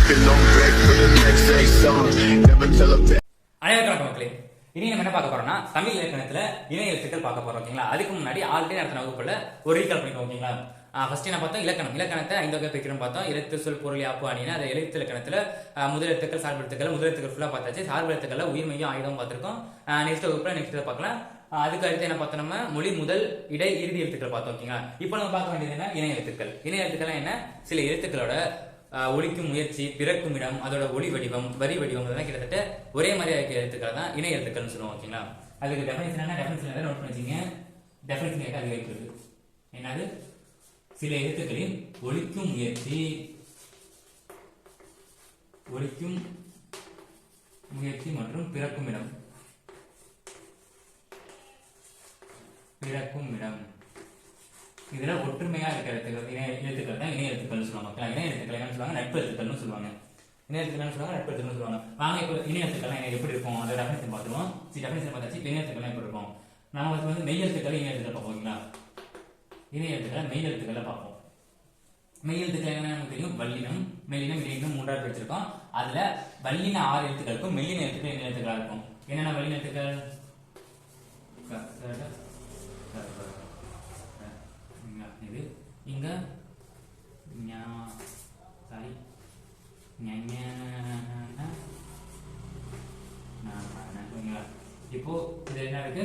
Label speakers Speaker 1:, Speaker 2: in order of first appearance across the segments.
Speaker 1: அனைவருக்கும் மக்களே, இனி நம்ம என்ன பார்க்க போறோம்னா தமிழ் இலக்கணத்துல இணை எழுத்துக்கள் பார்க்க போறோம். ஓகேங்களா? அதுக்கு முன்னாடி ஆல்ரெடி நடத்தின வகுப்புல ஒரு ரீகால் பண்ணிக்கோ. ஓகேங்களா? ஃபர்ஸ்ட் என்ன பார்த்தோம்? இலக்கணத்தை 5 வகை பிரிக்கிறோம் பார்த்தோம். எழுத்து, சொல், பொருள், யாப்பு, அணினா அந்த எழுத்து இலக்கணத்துல முதல் எழுத்துக்கள், சார்பு எழுத்துக்கள், முதல் எழுத்துக்கள் ஃபுல்லா பார்த்தாச்சு. சார்பு எழுத்துக்கள்ல உயிர், மையம், ஆயுதம் பார்த்திருக்கோம். நெக்ஸ்ட் வகுப்புல நெக்ஸ்ட் பார்க்கலாம். அதுக்கு அடுத்து என்ன பார்த்தோம்? நம்ம மொழி, முதல், இடை, இறுதி எழுத்துக்கள் பார்த்தோம். ஓகேங்களா? இப்போ நம்ம பார்க்க வேண்டியது என்ன? இணை எழுத்துக்கள். இணை எழுத்துக்கள் என்ன? சில எழுத்துக்களோட ஒலிக்கும் முயற்சி, பிறக்கும் இடம், அதோட ஒளி வடிவம், வரி வடிவம் இதெல்லாம் கிட்டத்தட்ட ஒரே மாதிரியா இருக்க எழுத்துக்கள் தான் இணை எழுத்துக்கள்னு சொல்லுவோம். ஓகேங்களா? அதுக்கு டெஃபினிஷன் என்ன? Definition note பண்ணிச்சிங்க. டெஃபினிஷன் கேட்க அது இருக்குது என்னது? சில எழுத்துக்களின் ஒலிக்கும் முயற்சி மற்றும் பிறக்கும் இடம் இதுல ஒற்றுமையா இருக்கிற எழுத்துக்கள் தான் இணை எழுத்துக்கள் சொல்லுவாங்க. இணை எழுத்துக்கள் என்ன சொல்லுவாங்க? நட்பு எழுத்துக்கள்னு சொல்லுவாங்க. இணை எழுத்துக்கள் சொல்லுவாங்க, நட்பு எழுத்துக்கள் சொல்லுவாங்க. வாங்க இப்போ இணை எழுத்துக்கள் எப்படி இருக்கும் அதோட டெஃபினிஷன் பார்த்துருவோம். டெஃபினிஷன் பார்த்தாச்சு. இணை எழுத்துக்கள் எப்படி இருக்கும்? நம்ம வந்து மெய் எழுத்துக்கள், இணை எழுத்துக்கள் பார்ப்போம். ஓகேங்களா? இணை எழுத்துக்களை மெய் எழுத்துக்களை பார்ப்போம். மெய் எழுத்துக்கள் என்ன நமக்கு தெரியும்? வல்லினம், மெல்லினம், இடையினம் 3 பிரிச்சிருக்கோம். அதுல வல்லின 6 எழுத்துக்களுக்கும் மெல்லின எழுத்துக்கள் இணை எழுத்துக்களா இருக்கும். என்னென்ன வல்லின எழுத்துக்கள்? இது இங்க இப்போ இது என்ன இருக்கு?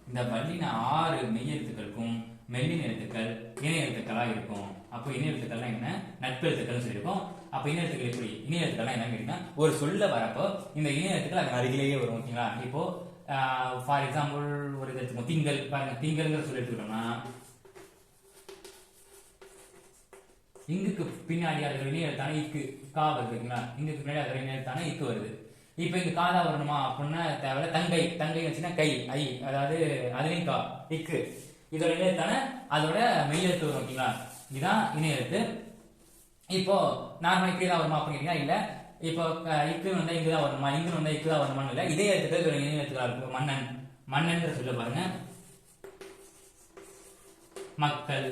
Speaker 1: இந்த வல்லின 6 மெய் எழுத்துக்களுக்கும் மெல்லின எழுத்துக்கள் இணை எழுத்துக்களா இருக்கும். அப்போ இணை எழுத்துக்கள்லாம் என்ன? நட்பு எழுத்துக்கள் சொல்லியிருக்கோம். அப்ப இணை எழுத்துக்கள் எப்படி? இணை எழுத்துக்கள்லாம் என்ன கேட்டீங்கன்னா, ஒரு சொல்ல வரப்போ இந்த இணை எழுத்துக்கள் அது அருகிலேயே வரும். ஓகேங்களா? இப்போ ஃபார் எக்ஸாம்பிள் ஒரு இது எடுத்துக்கோம். திங்கள் பாருங்க, திங்கள்ங்கிற சொல்லி எடுத்துக்கிட்டோம்னா இங்குக்கு பின்னாடி அது இணை எழுத்தான இக்கு கா வருது. ஓகேங்களா? இங்குக்கு பின்னாடி அது இணை எழுத்தான இக்கு வருது. இப்ப இங்க காதா வரணுமா அப்படின்னா தேவையில்ல. தங்கை வச்சுன்னா கை, ஐ, அதாவது அதுலயும் கா, இக்கு, இதோட இணை எழுத்தான அதோட மெய் எழுத்து வரும். ஓகேங்களா? இதுதான் இணை எழுத்து. இப்போ நார்மலா இக்கு தான் வருமா அப்படிங்கிறீங்க? இல்ல. இப்போ இக்கு வந்தா இங்குதான் வருமா, இங்கு வந்தா இக்குதான் வருமானு இல்ல. இதே எழுத்துக்கள் இணை எழுத்துக்களா இருக்கும். மன்னன் சொல்ல பாருங்க. மக்கள்,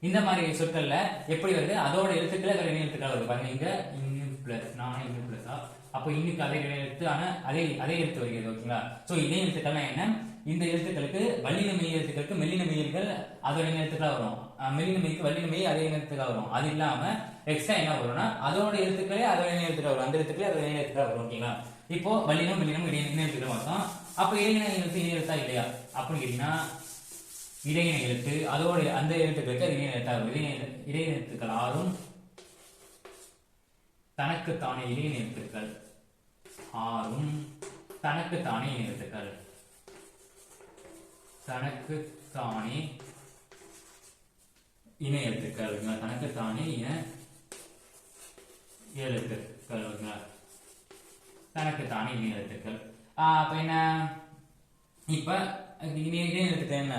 Speaker 1: இந்த மாதிரி சொற்கள்ல எப்படி வருது? அதோட எழுத்துக்கள் அதோட இணை எழுத்துக்கள் வருது. பாருங்க, இங்க இன்னு பிளஸ் இன்னு பிளஸா, அப்போ இன்னுக்கு அதே எழுத்து ஆனா அதே எழுத்து வருகிறது. ஓகேங்களா? சோ இணை எழுத்துக்கள்லாம் என்ன? இந்த எழுத்துக்களுக்கு வல்லின மெய் எழுத்துக்களுக்கு மெல்லின மெய்கள் அதோட இணை எழுத்துக்களா வரும். மெல்லின மெய்க்கு வல்லின மெய் அதே இணை எழுத்துக்களா வரும். அது இல்லாம எக்ஸ்ட்ரா என்ன வரும்னா அதோட எழுத்துக்களே அதோட இணை எழுத்துக்களா வரும். அந்த எழுத்துக்களே அதோட இணை எழுத்துக்களா வரும். ஓகேங்களா? இப்போ வல்லினம் மெல்லினம் இணை எழுத்துக்கள் பார்த்தோம். அப்ப இடையின எழுத்து இணை எழுத்தா இல்லையா அப்படின்னு கேட்டீங்கன்னா, இடையின எழுத்து அதோட அந்த எழுத்துக்களுக்கு அது இணை எழுத்தா வரும். இடையின எழுத்துக்கள் 6ம் தனக்குத்தானே இடையின எழுத்துக்கள் 6ம் தனக்குத்தானே இணை எழுத்துக்கள். தனக்குத்தானே இணை எழுத்துக்கள். தனக்குத்தானே இணை எழுத்துக்கள். தனக்குத்தானே இணை எழுத்துக்கள். அப்ப என்ன? இப்ப இணை எழுத்துக்கள் என்ன?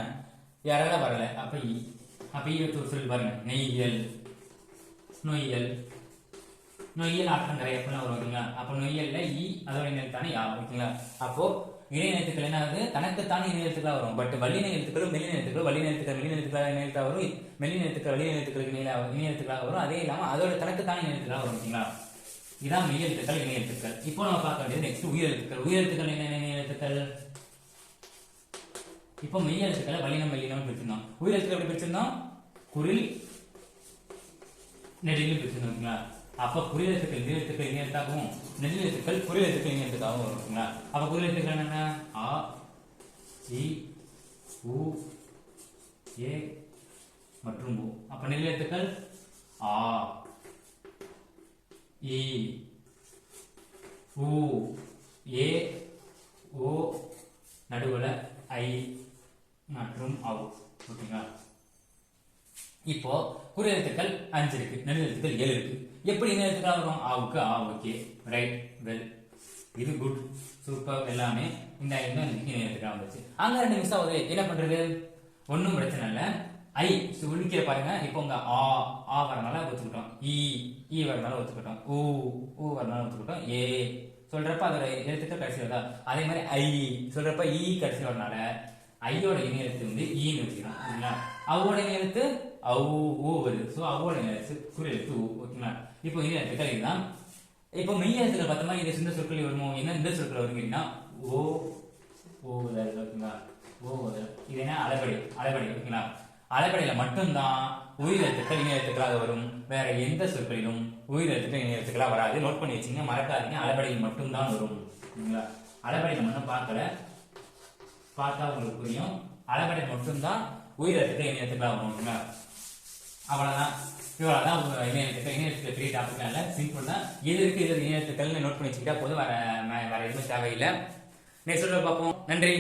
Speaker 1: யாரால வரல. அப்ப சொல்லி பாருங்க. நெய்யல், நொய்யல், ஆற்றங்கரை எப்படிலாம் வரும். ஓகேங்களா? அப்ப நொய்யல்ல ஈ அதோட இணை எழுத்தானே யா. ஓகேங்களா? அப்போ இணை எழுத்துக்கள் என்ன ஆகுது? தனக்குத்தானே இணை எழுத்துக்களா வரும். பட் வல்லின எழுத்துக்களும் மெல்லின எழுத்துக்கள், வல்லின எழுத்துக்கள் மெல்லின எழுத்துக்கள் இணை எழுத்தா வரும், மெல்லின எழுத்துக்கள் வல்லின எழுத்துக்களுக்கு இணை எழுத்துக்களா வரும். அதே இல்லாம அதோட தனக்குத்தானே இணை எழுத்துக்களா வரும். ஓகேங்களா? இதான் மெய் எழுத்துக்கள், இணை எழுத்துக்கள். இப்போ நம்ம பார்க்க வேண்டியது நெக்ஸ்ட் உயிர் எழுத்துக்கள். உயிர் எழுத்துக்கள் என்ன? இணை எழுத்துக்கள். இப்போ மெய் எழுத்துக்களை வல்லினம் மெல்லினம் பிரிச்சிருந்தோம். உயிர் எழுத்துக்கள் எப்படி பிரிச்சிருந்தோம்? குறில் நெடிலும் பிரிச்சிருந்தோம். ஓகேங்களா? அப்ப குறில் எழுத்துக்கள் நெடில் எழுத்துக்கள் இணை எழுத்தாகவும், நெடில் எழுத்துக்கள் குறில் எழுத்துக்கள் இணை எழுத்துக்காகவும் வரும். ஓகேங்களா? அப்ப குறில் எழுத்துக்கள் என்னென்ன? ஆ, இ, உ, ஏ மற்றும் உ. அப்ப நெடில் எழுத்துக்கள் ஆ, இ, உ, ஏ, ஓ, நடுவுல ஐ மற்றும் அவ். ஓகேங்களா? இப்போ குறி எழுத்துக்கள் 5 இருக்கு, நெடில் எழுத்துக்கள் 7 இருக்கு. எப்படி இணை எழுத்துக்கள் வரும்? ஆவுக்கு ஆ. ஓகே, ரைட், வெல், இது குட், சூப்பர். எல்லாமே இந்த இணை எழுத்துக்கள் வந்துச்சு. அங்க 2 மிஸ் ஆகுது. என்ன பண்றது? ஒன்னும் பிரச்சனை இல்ல. ஐ ஒழிக்கிற பாருங்க. இப்போ உங்க ஆ வரனால ஒத்துக்கிட்டோம், ஈ வரனால ஒத்துக்கிட்டோம், ஊ வரனால ஒத்துக்கிட்டோம், ஏ சொல்றப்ப அதோட எழுத்துக்கள் கடைசி வருதா. அதே மாதிரி ஐ சொல்றப்ப ஈ கடைசி வரனால ஐயோட இணை எழுத்து வந்து ஈன்னு வச்சுக்கலாம். அவோட இணை எழுத்து அவு ஊ வருது. ஸோ அவோட குறி எழுத்து ஊ. ஓகேங்களா? இப்போ இணைய எழுத்துக்கள் இதுதான். இப்போ மெய் எழுத்துக்கள் பார்த்த மாதிரி இந்த சொற்கள் வருமோ, என்ன இந்த சொற்கள் வரும் கேட்டீங்கன்னா ஓ ஓதல். ஓகேங்களா? ஓதல் இது என்ன அளபடி. ஓகேங்களா? அளபடியில மட்டும்தான் உயிர் எழுத்துக்கள் இணைய எழுத்துக்களாக வரும். வேற எந்த சொற்களிலும் உயிர் எழுத்துக்கள் இணைய எழுத்துக்களாக வராது. நோட் பண்ணி வச்சுங்க, மறக்காதீங்க. அளபடியில் மட்டும்தான் வரும். ஓகேங்களா? அளபடியில மட்டும் பார்த்தா உங்களுக்கு புரியும். அளபடியில் மட்டும்தான் உயிர் எழுத்துக்கள் இணைய எழுத்துக்களாக வரும். ஓகேங்களா? அவ்வளவுதான். இவ்வளவுதான் இணைய எழுத்துக்கள். இணைய எழுத்துக்கள் 3 டாபிக் இல்ல, சிம்பிள் தான். எது இருக்கு இது இணைய எழுத்துக்கள்னு நோட் பண்ணி வச்சுக்கிட்டா போதும். வேற எதுவும் தேவையில்லை. நெக்ஸ்ட் பார்ப்போம். நன்றி.